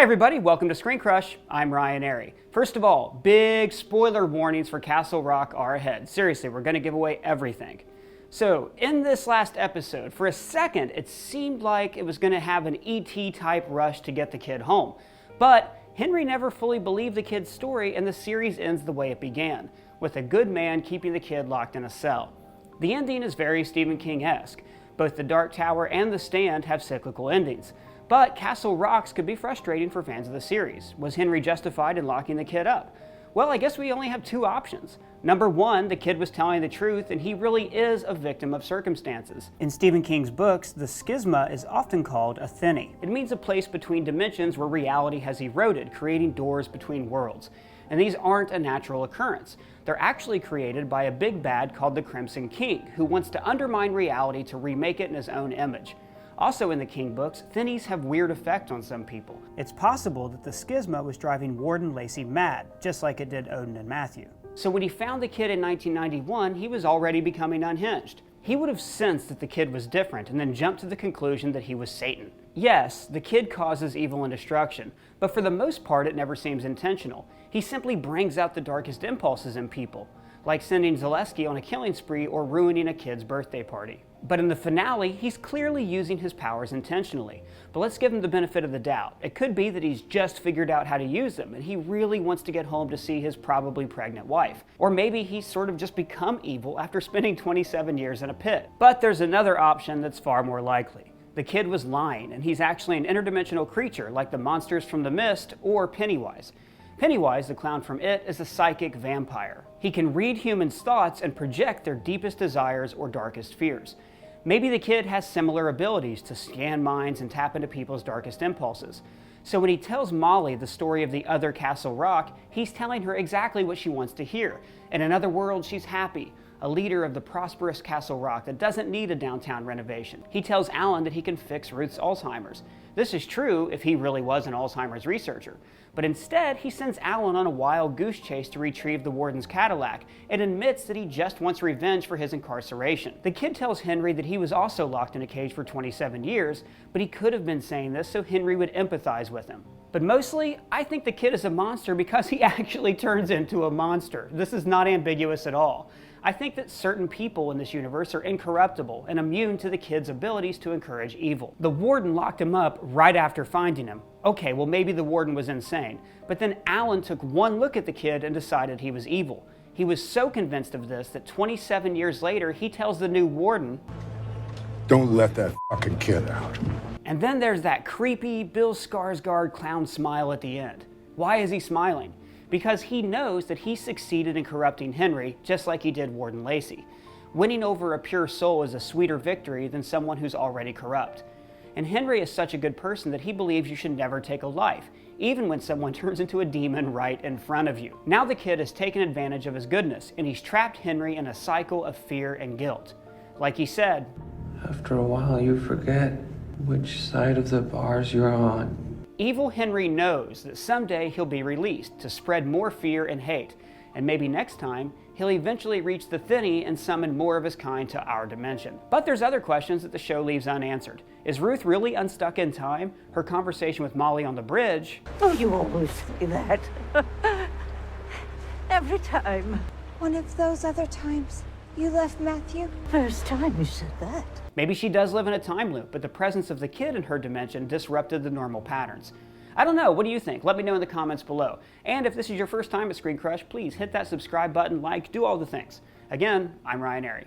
everybody, welcome to Screen Crush. I'm Ryan Airy. First of all, big spoiler warnings for Castle Rock are ahead. Seriously, we're going to give away everything. So, in this last episode, for a second, it seemed like it was going to have an E.T. type rush to get the kid home. But Henry never fully believed the kid's story, and the series ends the way it began, with a good man keeping the kid locked in a cell. The ending is very Stephen King-esque. Both The Dark Tower and The Stand have cyclical endings. But Castle Rocks could be frustrating for fans of the series. Was Henry justified in locking the kid up? Well, I guess we only have two options. Number one, the kid was telling the truth and he really is a victim of circumstances. In Stephen King's books, the schisma is often called a thinny. It means a place between dimensions where reality has eroded, creating doors between worlds. And these aren't a natural occurrence. They're actually created by a big bad called the Crimson King, who wants to undermine reality to remake it in his own image. Also in the King books, thinnies have weird effects on some people. It's possible that the schisma was driving Warden Lacey mad, just like it did Odin and Matthew. So when he found the kid in 1991, he was already becoming unhinged. He would have sensed that the kid was different and then jumped to the conclusion that he was Satan. Yes, the kid causes evil and destruction, but for the most part it never seems intentional. He simply brings out the darkest impulses in people, like sending Zaleski on a killing spree or ruining a kid's birthday party. But in the finale, he's clearly using his powers intentionally. But let's give him the benefit of the doubt. It could be that he's just figured out how to use them and he really wants to get home to see his probably pregnant wife. Or maybe he's sort of just become evil after spending 27 years in a pit. But there's another option that's far more likely. The kid was lying and he's actually an interdimensional creature like the monsters from The Mist or Pennywise. Pennywise, the clown from It, is a psychic vampire. He can read humans' thoughts and project their deepest desires or darkest fears. Maybe the kid has similar abilities to scan minds and tap into people's darkest impulses. So when he tells Molly the story of the other Castle Rock, he's telling her exactly what she wants to hear. In another world, she's happy, a leader of the prosperous Castle Rock that doesn't need a downtown renovation. He tells Alan that he can fix Ruth's Alzheimer's. This is true if he really was an Alzheimer's researcher. But instead, he sends Alan on a wild goose chase to retrieve the warden's Cadillac and admits that he just wants revenge for his incarceration. The kid tells Henry that he was also locked in a cage for 27 years, but he could have been saying this so Henry would empathize with him. But mostly, I think the kid is a monster because he actually turns into a monster. This is not ambiguous at all. I think that certain people in this universe are incorruptible and immune to the kid's abilities to encourage evil. The warden locked him up right after finding him. Okay, well maybe the warden was insane, but then Alan took one look at the kid and decided he was evil. He was so convinced of this that 27 years later he tells the new warden, "Don't let that fucking kid out." And then there's that creepy Bill Skarsgård clown smile at the end. Why is he smiling? Because he knows that he succeeded in corrupting Henry just like he did Warden Lacey. Winning over a pure soul is a sweeter victory than someone who's already corrupt. And Henry is such a good person that he believes you should never take a life, even when someone turns into a demon right in front of you. Now the kid has taken advantage of his goodness, and he's trapped Henry in a cycle of fear and guilt. Like he said, "After a while you forget which side of the bars you're on." Evil Henry knows that someday he'll be released to spread more fear and hate, and maybe next time he'll eventually reach the thinny and summon more of his kind to our dimension. But there's other questions that the show leaves unanswered. Is Ruth really unstuck in time? Her conversation with Molly on the bridge? Oh, you always say that. Every time. One of those other times you left Matthew? First time you said that. Maybe she does live in a time loop, but the presence of the kid in her dimension disrupted the normal patterns. I don't know, what do you think? Let me know in the comments below. And if this is your first time at Screen Crush, please hit that subscribe button, like, do all the things. Again, I'm Ryan Airy.